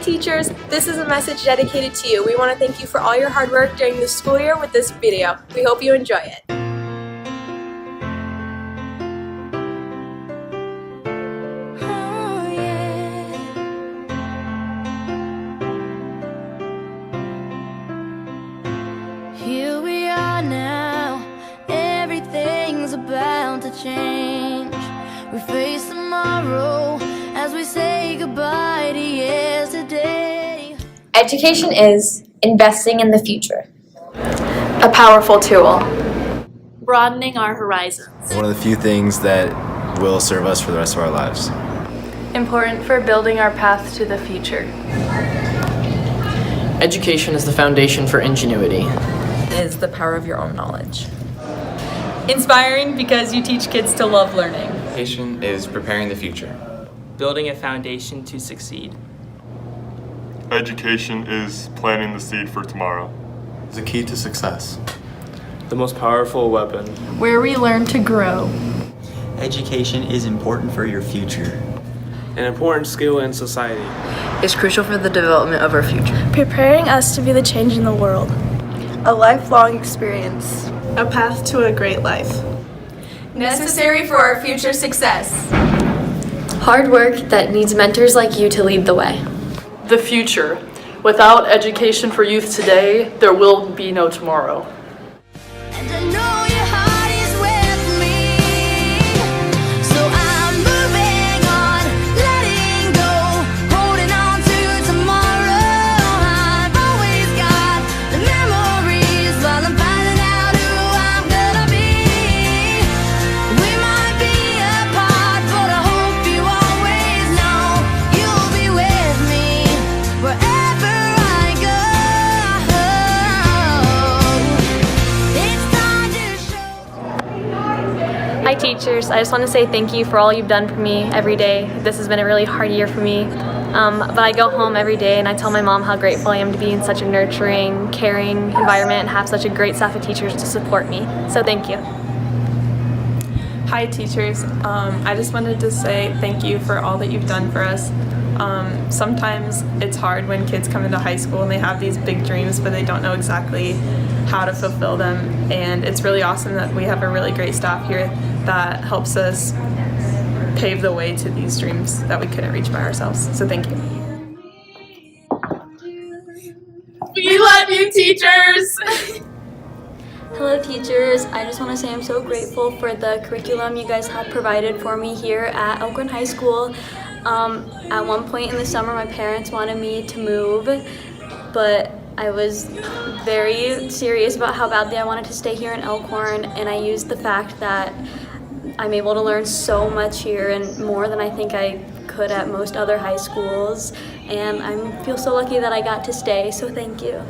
teachers, this is a message dedicated to you. We want to thank you for all your hard work during the school year with this video. We hope you enjoy it. Here we are now, everything's about to change. We face tomorrow as we say goodbye to yesterday. Education is investing in the future. A powerful tool. Broadening our horizons. One of the few things that will serve us for the rest of our lives. Important for building our path to the future. Education is the foundation for ingenuity. Is the power of your own knowledge. Inspiring because you teach kids to love learning. Education is preparing the future. Building a foundation to succeed. Education is planting the seed for tomorrow. It's a key to success. The most powerful weapon. Where we learn to grow. Education is important for your future. An important skill in society. It's crucial for the development of our future. Preparing us to be the change in the world. A lifelong experience. A path to a great life. Necessary for our future success. Hard work that needs mentors like you to lead the way. The future. Without education for youth today, there will be no tomorrow. And I know your heart is with me, so I'm moving on, letting go, holding on to tomorrow. I've always got the memories while I'm finding out who I'm gonna be. We might be apart, but I hope you always know you'll be with me wherever I go. It's time to show. Hi teachers, I just want to say thank you for all you've done for me every day. This has been a really hard year for me, but I go home every day and I tell my mom how grateful I am to be in such a nurturing, caring environment and have such a great staff of teachers to support me. So thank you. Hi teachers, I just wanted to say thank you for all that you've done for us. Sometimes it's hard when kids come into high school and they have these big dreams but they don't know exactly how to fulfill them, and it's really awesome that we have a really great staff here that helps us pave the way to these dreams that we couldn't reach by ourselves. So thank you. We love you, teachers! Hello teachers, I just want to say I'm so grateful for the curriculum you guys have provided for me here at Elkhorn High School. At one point in the summer my parents wanted me to move, but I was very serious about how badly I wanted to stay here in Elkhorn, and I used the fact that I'm able to learn so much here and more than I think I could at most other high schools, and I feel so lucky that I got to stay, so thank you.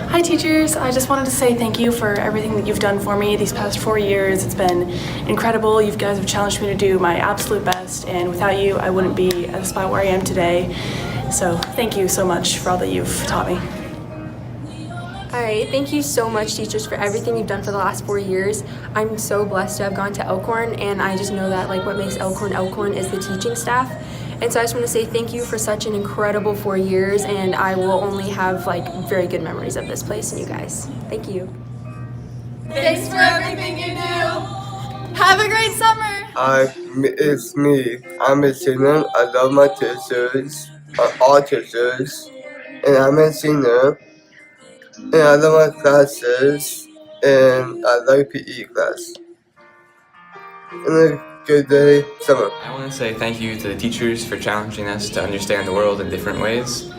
Hi teachers, I just wanted to say thank you for everything that you've done for me these past 4 years. It's been incredible. You guys have challenged me to do my absolute best, and without you I wouldn't be at the spot where I am today. So thank you so much for all that you've taught me. Alright, thank you so much teachers for everything you've done for the last 4 years. I'm so blessed to have gone to Elkhorn, and I just know that what makes Elkhorn Elkhorn is the teaching staff. And so I just want to say thank you for such an incredible 4 years, and I will only have very good memories of this place and you guys. Thank you. Thanks for everything you do. Have a great summer. It's me. I'm a senior. I love my teachers, all teachers, and I'm a senior. And I love my classes, and I like PE class. And a good day, summer. I want to say thank you to the teachers for challenging us to understand the world in different ways.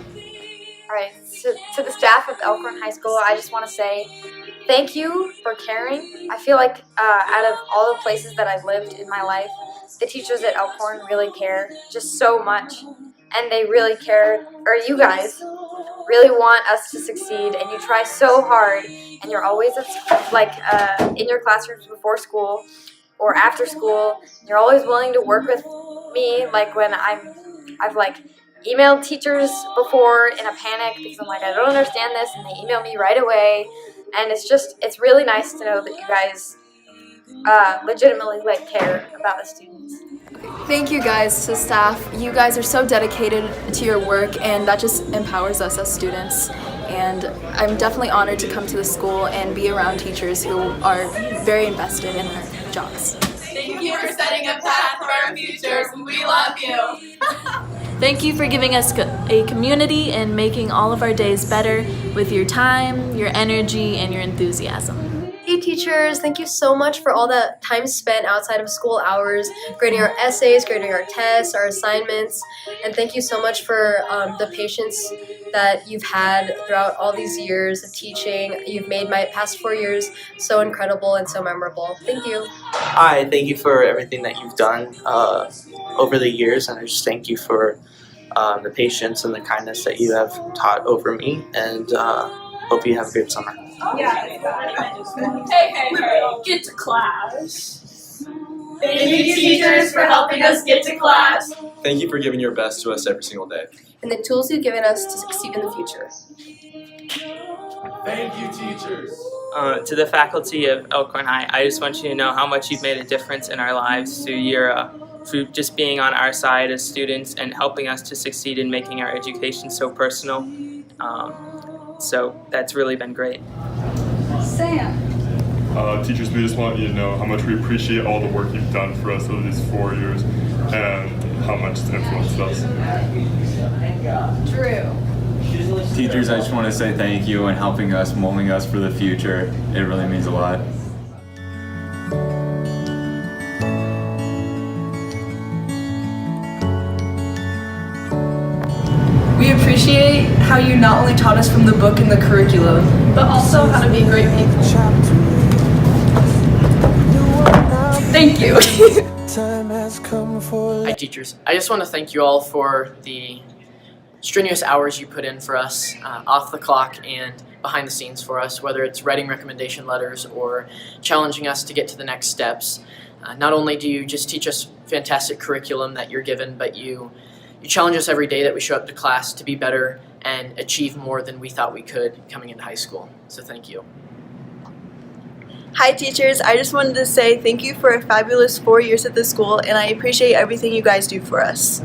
Alright, so to the staff of Elkhorn High School, I just want to say thank you for caring. I feel like out of all the places that I've lived in my life, the teachers at Elkhorn really care just so much. And they really care, or you guys really want us to succeed, and you try so hard, and you're always in your classrooms before school or after school. You're always willing to work with me, when I've emailed teachers before in a panic because I'm I don't understand this, and they email me right away. And it's really nice to know that you guys legitimately care about the students. Thank you guys to staff. You guys are so dedicated to your work, and that just empowers us as students. And I'm definitely honored to come to the school and be around teachers who are very invested in their jobs. Thank you for setting a path for our futures. We love you. Thank you for giving us a community and making all of our days better with your time, your energy, and your enthusiasm. Hey teachers, thank you so much for all that time spent outside of school hours, grading our essays, grading our tests, our assignments, and thank you so much for the patience that you've had throughout all these years of teaching. You've made my past 4 years so incredible and so memorable. Thank you. Hi, thank you for everything that you've done over the years, and I just thank you for the patience and the kindness that you have taught over me, and hope you have a great summer. Hey, get to class. Thank you, teachers, for helping us get to class. Thank you for giving your best to us every single day. And the tools you've given us to succeed in the future. Thank you, teachers. To the faculty of Elkhorn High, I just want you to know how much you've made a difference in our lives through just being on our side as students and helping us to succeed in making our education so personal. So that's really been great. Sam. Teachers, we just want you to know how much we appreciate all the work you've done for us over these 4 years and how much it's influenced us. Drew. Teachers, I just want to say thank you and helping us, molding us for the future. It really means a lot. We appreciate how you not only taught us from the book and the curriculum, But also how to be great people. thank you. Hi teachers, I just want to thank you all for the strenuous hours you put in for us, off the clock and behind the scenes for us, whether it's writing recommendation letters or challenging us to get to the next steps. Not only do you just teach us fantastic curriculum that you're given, but you challenge us every day that we show up to class to be better and achieve more than we thought we could coming into high school. So thank you. Hi teachers, I just wanted to say thank you for a fabulous 4 years at the school, and I appreciate everything you guys do for us.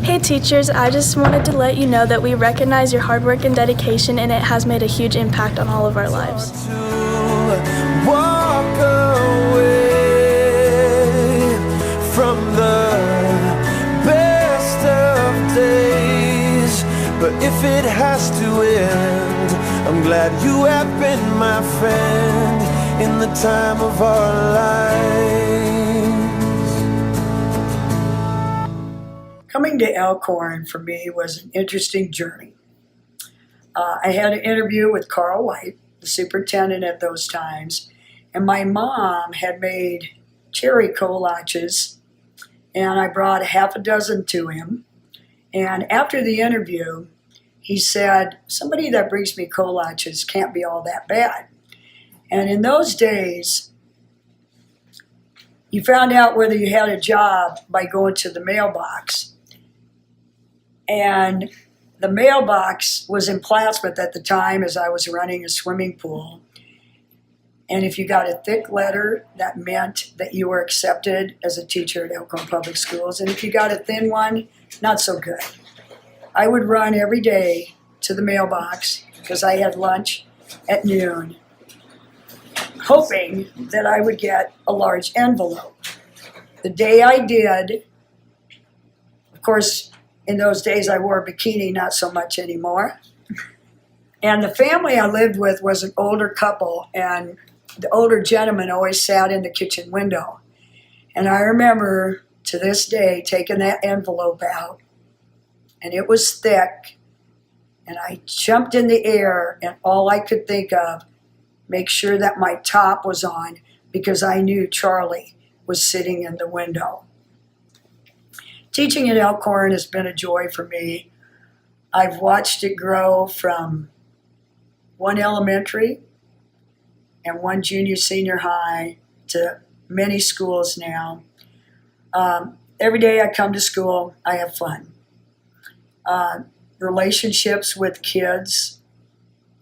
Hey teachers, I just wanted to let you know that we recognize your hard work and dedication, and it has made a huge impact on all of our lives. Walk away from the best of days, but if it has to end, I'm glad you have been my friend in the time of our lives. Coming to Elkhorn for me was an interesting journey. I had an interview with Carl White, the superintendent at those times, and my mom had made cherry kolaches, and I brought half a dozen to him. And after the interview, he said, somebody that brings me kolaches can't be all that bad. And in those days, you found out whether you had a job by going to the mailbox. And the mailbox was in Plattsmouth at the time, as I was running a swimming pool. And if you got a thick letter, that meant that you were accepted as a teacher at Elkhorn Public Schools. And if you got a thin one, not so good. I would run every day to the mailbox because I had lunch at noon, hoping that I would get a large envelope. The day I did, of course, in those days I wore a bikini, not so much anymore. And the family I lived with was an older couple, and the older gentleman always sat in the kitchen window. And I remember to this day taking that envelope out, and it was thick, and I jumped in the air, and all I could think of, make sure that my top was on, because I knew Charlie was sitting in the window. Teaching at Elkhorn has been a joy for me. I've watched it grow from one elementary and one junior senior high to many schools now. Every day I come to school, I have fun. Relationships with kids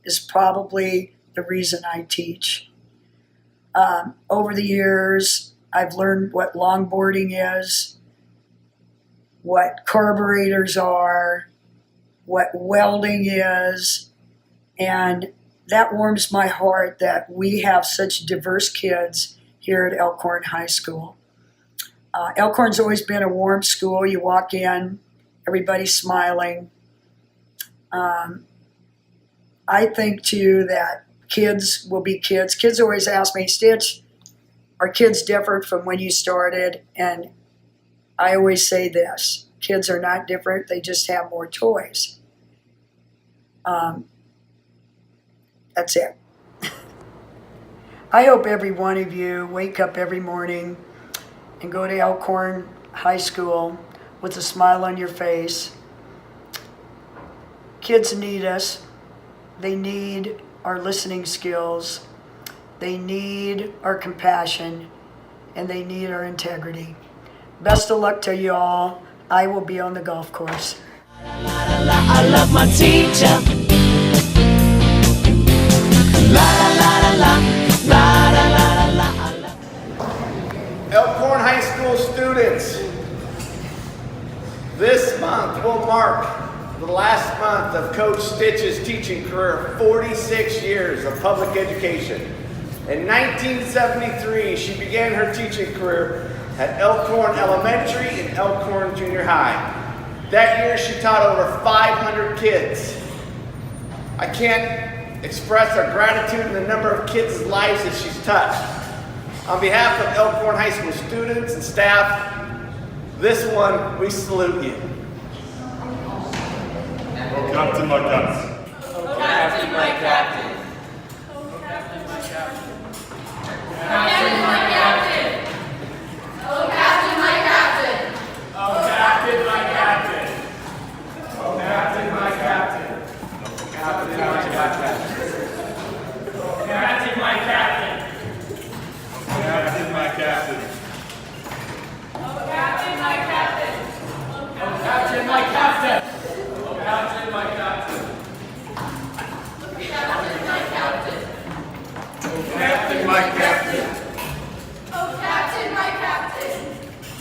is probably the reason I teach. Over the years, I've learned what longboarding is, what carburetors are, what welding is, and that warms my heart that we have such diverse kids here at Elkhorn High School. Elkhorn's always been a warm school. You walk in, everybody's smiling. I think too that kids will be kids. Kids always ask me, Stitch, are kids different from when you started? And I always say this, kids are not different, they just have more toys. That's it. I hope every one of you wake up every morning and go to Elkhorn High School with a smile on your face. Kids need us. They need our listening skills. They need our compassion. And they need our integrity. Best of luck to you all. I will be on the golf course. I love my teacher. Elkhorn High School students, this month will mark the last month of Coach Stitch's teaching career, 46 years of public education. In 1973, she began her teaching career at Elkhorn Elementary and Elkhorn Junior High. That year, she taught over 500 kids. I can't express our gratitude in the number of kids' lives that she's touched. On behalf of Elkhorn High School students and staff, this one, we salute you. Oh, Captain, my captain. Oh, Captain, my captain. Oh, Captain, my captain. Captain, my captain. Oh, Captain, my captain. Oh, Captain, my captain. Oh, Captain, my captain. Captain, my captain. Captain, my captain. Captain, my captain. Oh, Captain, my captain. Oh, Captain, my captain. Oh, Captain, my captain. Captain, my captain. Oh, Captain, my captain. Oh, Captain, my captain.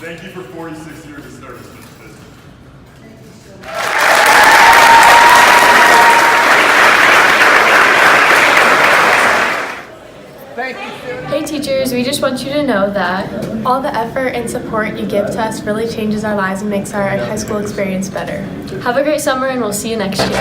Thank you for 46 years of service, Mr. Stitch. Thank you. Hey teachers, we just want you to know that all the effort and support you give to us really changes our lives and makes our high school experience better. Have a great summer and we'll see you next year.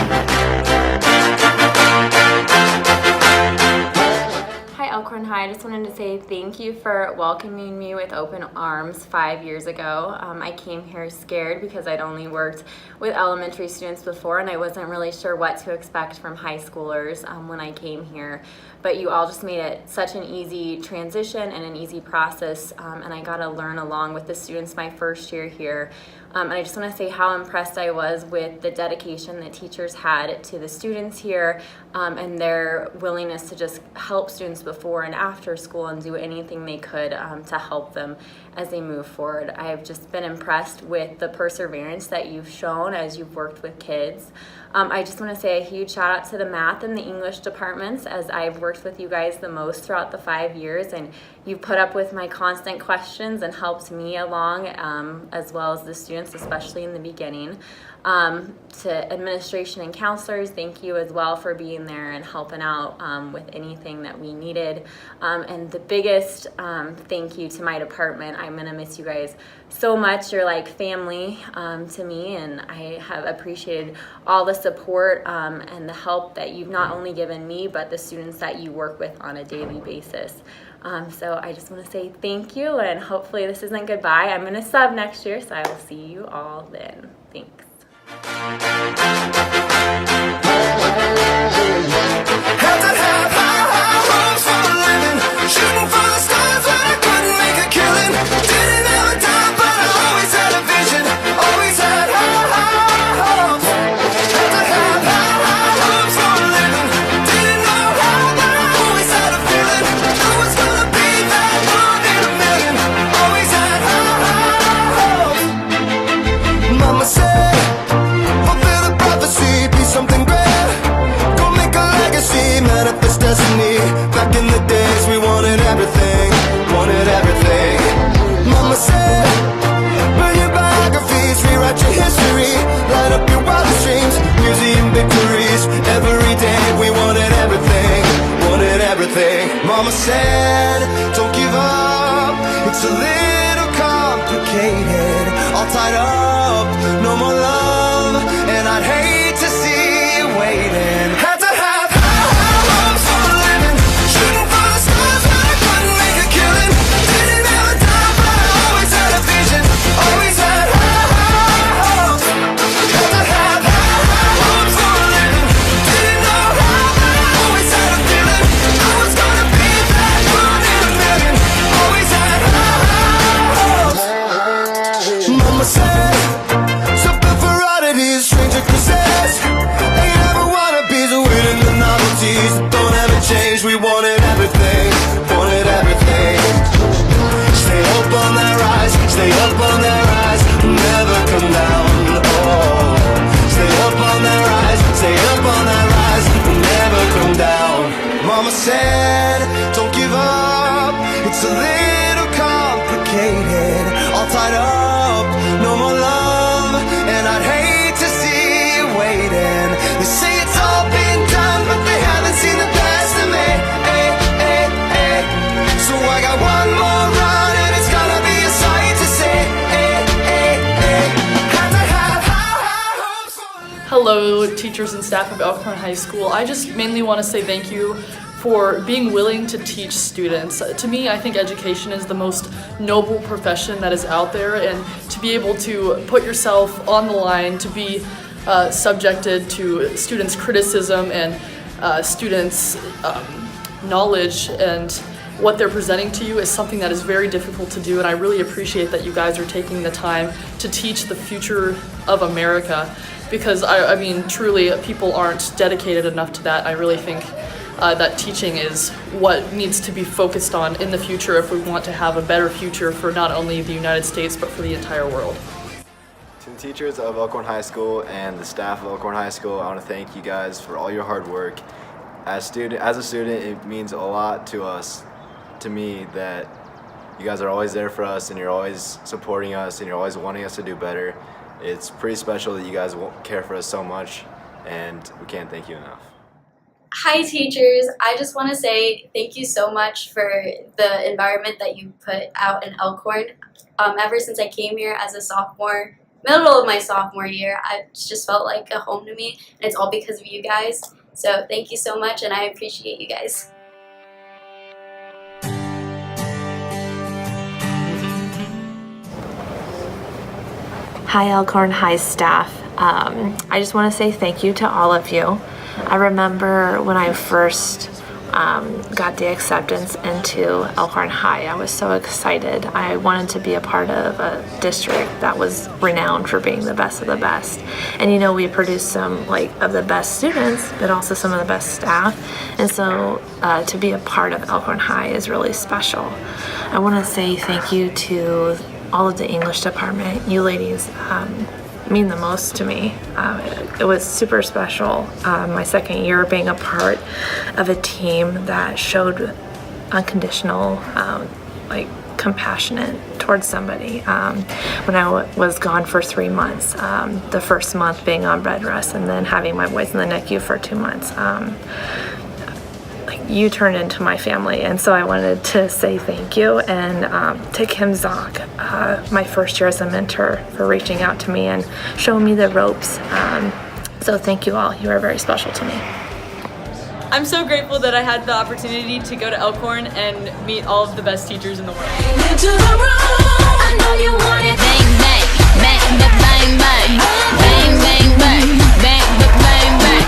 Hi Elkhorn High, I just wanted to say thank you for welcoming me with open arms 5 years ago. I came here scared because I'd only worked with elementary students before and I wasn't really sure what to expect from high schoolers when I came here. But you all just made it such an easy transition and an easy process, and I got to learn along with the students my first year here. And I just want to say how impressed I was with the dedication that teachers had to the students here and their willingness to just help students before and after school and do anything they could to help them as they move forward. I've just been impressed with the perseverance that you've shown as you've worked with kids. I just want to say a huge shout out to the math and the English departments, as I've worked with you guys the most throughout the 5 years, and you've put up with my constant questions and helped me along as well as the students, especially in the beginning. To administration and counselors, thank you as well for being there and helping out with anything that we needed. And the biggest thank you to my department. I'm gonna miss you guys so much. You're like family to me, and I have appreciated all the support and the help that you've not only given me, but the students that you work with on a daily basis. So I just want to say thank you, and hopefully this isn't goodbye. I'm going to sub next year, so I will see you all then. Thanks. Shooting for the stars when I couldn't make a killing. Didn't have a dime, but I always had a vision. Always had high hopes. Had to have high hopes for a living. Didn't know how, but I always had a feeling. I was gonna be that one in a million. Always had high hopes. Mama said, fulfill the prophecy, be something great. Go make a legacy, manifest. Mama said, don't give up, it's a little complicated. All tied up, no more love, and I'd hate to see you waiting. Had to have high hopes for a living, shooting for the stars when I couldn't make a killing. Didn't have a doubt, but I always had a vision, always had high hopes. Had to have high hopes for a living, didn't know how, but I always had a feeling I was gonna be that one in a million. Always had high hopes. Mama said, something for oddities, stranger kisses. Ain't ever wannabes, waiting the novelties that don't ever change. We wanted everything, wanted everything. Stay up on that rise, stay up on that rise, never come down. Oh, stay up on that rise, stay up on that rise, never come down. Mama said, don't give up, it's a little complicated. All tied up, no more love, and I'd hate to see you waiting. They say it's all been done, but they haven't seen the best of me. So I got one more run, and it's gonna be a sight to see. Had to have high hopes for Hello, teachers and staff of Elkhorn High School. I just mainly want to say thank you for being willing to teach students. To me, I think education is the most noble profession that is out there, and to be able to put yourself on the line, to be subjected to students' criticism and students' knowledge and what they're presenting to you is something that is very difficult to do, and I really appreciate that you guys are taking the time to teach the future of America, because I mean, truly, people aren't dedicated enough to that. I really think that teaching is what needs to be focused on in the future if we want to have a better future for not only the United States, but for the entire world. To the teachers of Elkhorn High School and the staff of Elkhorn High School, I want to thank you guys for all your hard work. As a student, it means a lot to me, that you guys are always there for us and you're always supporting us and you're always wanting us to do better. It's pretty special that you guys care for us so much, and we can't thank you enough. Hi teachers, I just want to say thank you so much for the environment that you put out in Elkhorn. Ever since I came here as a sophomore, middle of my sophomore year, I just felt like a home to me, and it's all because of you guys. So thank you so much, and I appreciate you guys. Hi Elkhorn High staff. I just want to say thank you to all of you. I remember when I first got the acceptance into Elkhorn High, I was so excited. I wanted to be a part of a district that was renowned for being the best of the best. And you know, we produced some of the best students, but also some of the best staff. And so to be a part of Elkhorn High is really special. I want to say thank you to all of the English department. You ladies mean the most to me. It was super special my second year being a part of a team that showed unconditional compassionate towards somebody. When I was gone for 3 months, the first month being on bed rest and then having my boys in the NICU for 2 months, you turned into my family, and so I wanted to say thank you, and to Kim Zock, my first year as a mentor, for reaching out to me and showing me the ropes. So thank you all. You are very special to me. I'm so grateful that I had the opportunity to go to Elkhorn and meet all of the best teachers in the world. Into the room, I know you want it. Bang, bang, bang, bang, bang, bang, bang, bang, bang, bang, bang.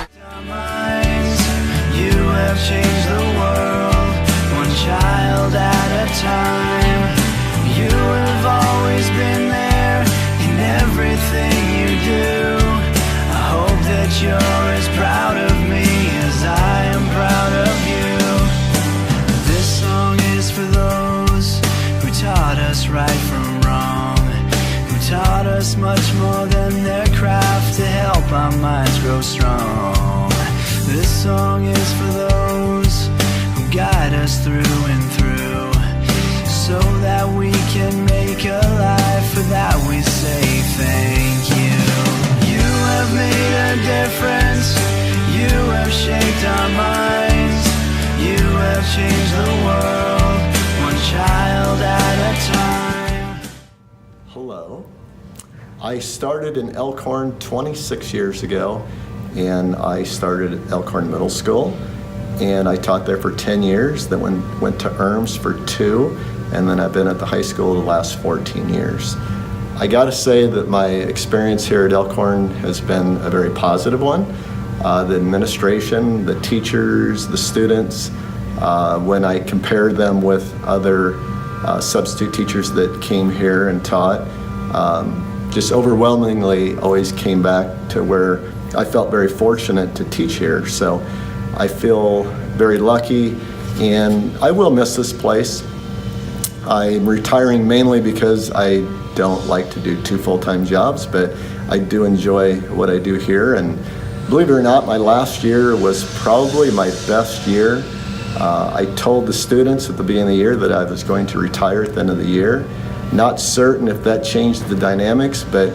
You have changed the world, one child at a time. You have always been there in everything you do. I hope that you're as proud of me as I am proud of you. This song is for those who taught us right from wrong, who taught us much more than their craft to help our minds grow strong. This song is for those who guide us through and through, so that we can make a life for that we say thank you. You have made a difference, you have shaped our minds, you have change the world, one child at a time. Hello. I started in Elkhorn 26 years ago, and I started at Elkhorn Middle School, and I taught there for 10 years, then went to ERMS for 2, and then I've been at the high school the last 14 years. I gotta say that my experience here at Elkhorn has been a very positive one. The administration, the teachers, the students, when I compared them with other substitute teachers that came here and taught, just overwhelmingly always came back to where I felt very fortunate to teach here. So I feel very lucky, and I will miss this place. I'm retiring mainly because I don't like to do 2 full-time jobs, but I do enjoy what I do here. And believe it or not, my last year was probably my best year. I told the students at the beginning of the year that I was going to retire at the end of the year. Not certain if that changed the dynamics, but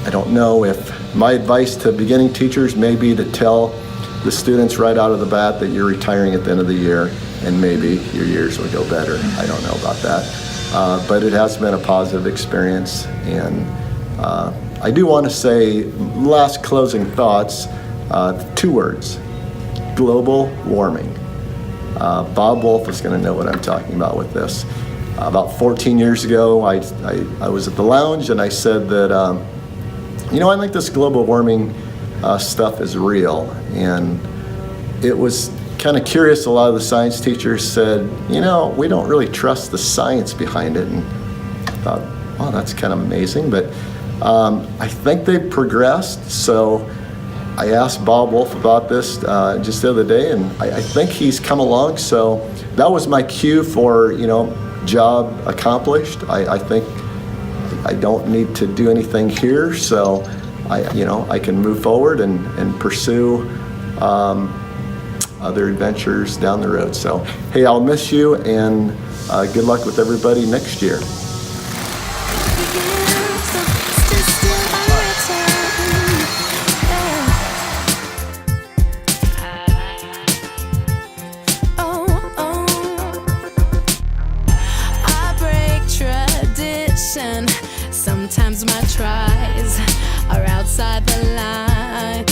I don't know. If my advice to beginning teachers may be to tell the students right out of the bat that you're retiring at the end of the year, and maybe your years will go better. I don't know about that. But it has been a positive experience, and I do want to say, last closing thoughts, 2 words: global warming. Bob Wolf is going to know what I'm talking about with this. About 14 years ago, I was at the lounge and I said that, you know, I think this global warming stuff is real. And it was kind of curious. A lot of the science teachers said, you know, we don't really trust the science behind it. And I thought, wow, that's kind of amazing. But I think they've progressed. So I asked Bob Wolf about this just the other day, and I think he's come along. So that was my cue for, you know, job accomplished. I think I don't need to do anything here, so I can move forward and pursue other adventures down the road. So hey, I'll miss you, and good luck with everybody next year. Sometimes my tries are outside the line.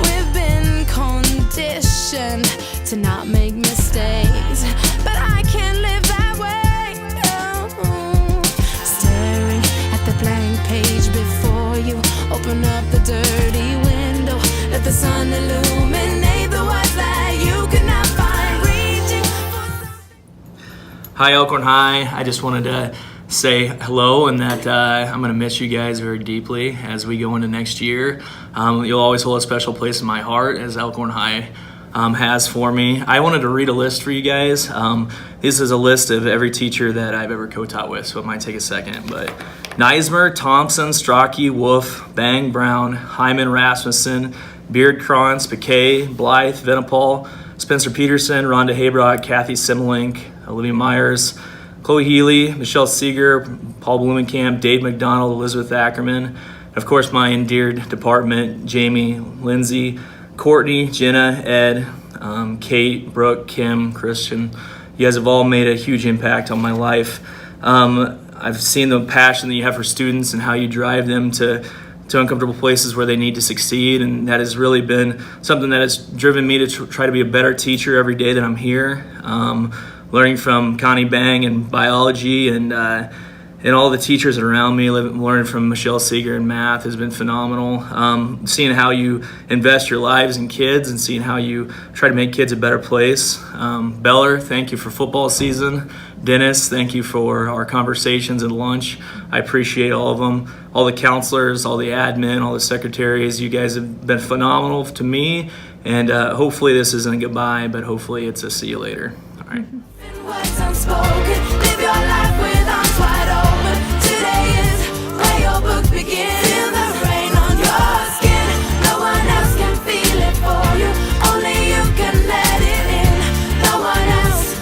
We've been conditioned to not make mistakes, but I can't live that way. Staring at the blank page before you, open up the dirty window, let the sun illuminate the words that you could not find. Reaching for... Hi Elkhorn High, I just wanted to say hello, and that I'm going to miss you guys very deeply as we go into next year. You'll always hold a special place in my heart, as Elkhorn High has for me. I wanted to read a list for you guys. This is a list of every teacher that I've ever co-taught with, so it might take a second. But Neismer, Thompson, Strachey, Wolf, Bang, Brown, Hyman, Rasmussen, Beard, Krantz, Piquet, Blythe, Venipal, Spencer Peterson, Rhonda Haybrock, Kathy Simmelink, Olivia Myers, Chloe Healy, Michelle Seeger, Paul Blumenkamp, Dave McDonald, Elizabeth Ackerman, and of course my endeared department, Jamie, Lindsay, Courtney, Jenna, Ed, Kate, Brooke, Kim, Christian. You guys have all made a huge impact on my life. I've seen the passion that you have for students and how you drive them to uncomfortable places where they need to succeed, and that has really been something that has driven me to try to be a better teacher every day that I'm here. Learning from Connie Bang in biology, and all the teachers around me, learning from Michelle Seeger in math has been phenomenal. Seeing how you invest your lives in kids and seeing how you try to make kids a better place. Beller, thank you for football season. Dennis, thank you for our conversations and lunch. I appreciate all of them. All the counselors, all the admin, all the secretaries, you guys have been phenomenal to me. And hopefully this isn't a goodbye, but hopefully it's a see you later. All right. Words unspoken, live your life with arms wide open. Today is where your book begins. Feel the rain on your skin. No one else can feel it for you. Only you can let it in. No one else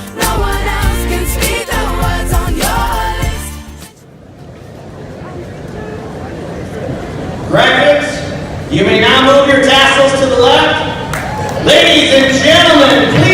can speak the words on your list. Graduates, you may now move your tassels to the left. Ladies and gentlemen, please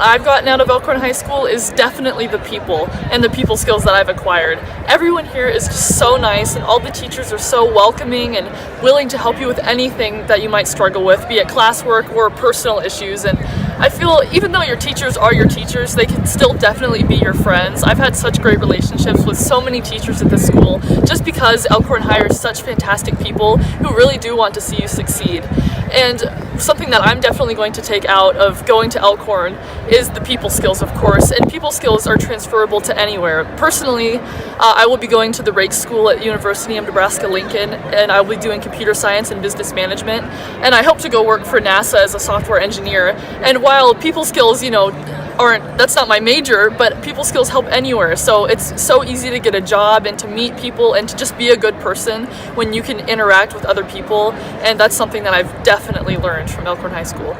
I've gotten out of Elkhorn High School is definitely the people and the people skills that I've acquired. Everyone here is just so nice, and all the teachers are so welcoming and willing to help you with anything that you might struggle with, be it classwork or personal issues. And I feel even though your teachers are your teachers, they can still definitely be your friends. I've had such great relationships with so many teachers at this school just because Elkhorn hires such fantastic people who really do want to see you succeed. And something that I'm definitely going to take out of going to Elkhorn is the people skills, of course, and people skills are transferable to anywhere. Personally, I will be going to the Rake School at University of Nebraska-Lincoln, and I will be doing computer science and business management, and I hope to go work for NASA as a software engineer. And while people skills, that's not my major, but people skills help anywhere. So it's so easy to get a job and to meet people and to just be a good person when you can interact with other people. And that's something that I've definitely learned from Elkhorn High School.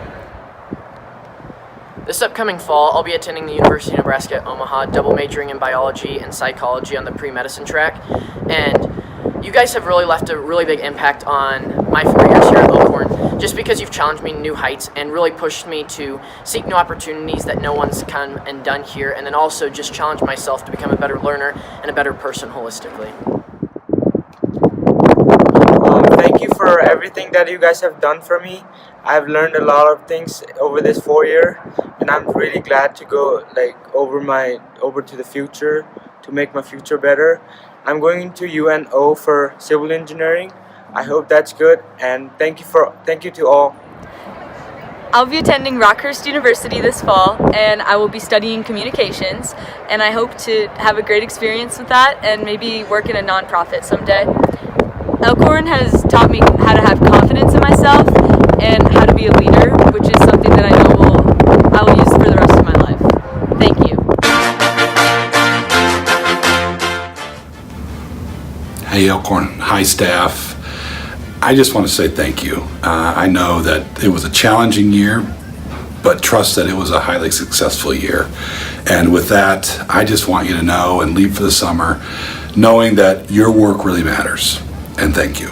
This upcoming fall, I'll be attending the University of Nebraska at Omaha, double majoring in biology and psychology on the pre-medicine track. And you guys have really left a really big impact on my 4 years here at Elkhorn, just because you've challenged me to new heights and really pushed me to seek new opportunities that no one's come and done here, and then also just challenge myself to become a better learner and a better person holistically. Thank you for everything that you guys have done for me. I've learned a lot of things over this 4 year, and I'm really glad to go over to the future to make my future better. I'm going to UNO for civil engineering. I hope that's good, and thank you to all. I'll be attending Rockhurst University this fall, and I will be studying communications, and I hope to have a great experience with that and maybe work in a nonprofit someday. Elkhorn has taught me how to have confidence in myself and how to be a leader, which is something that I know I will use for the rest of my life. Thank you. Hey, Elkhorn High staff. I just want to say thank you. I know that it was a challenging year, but trust that it was a highly successful year. And with that, I just want you to know and leave for the summer knowing that your work really matters. And thank you.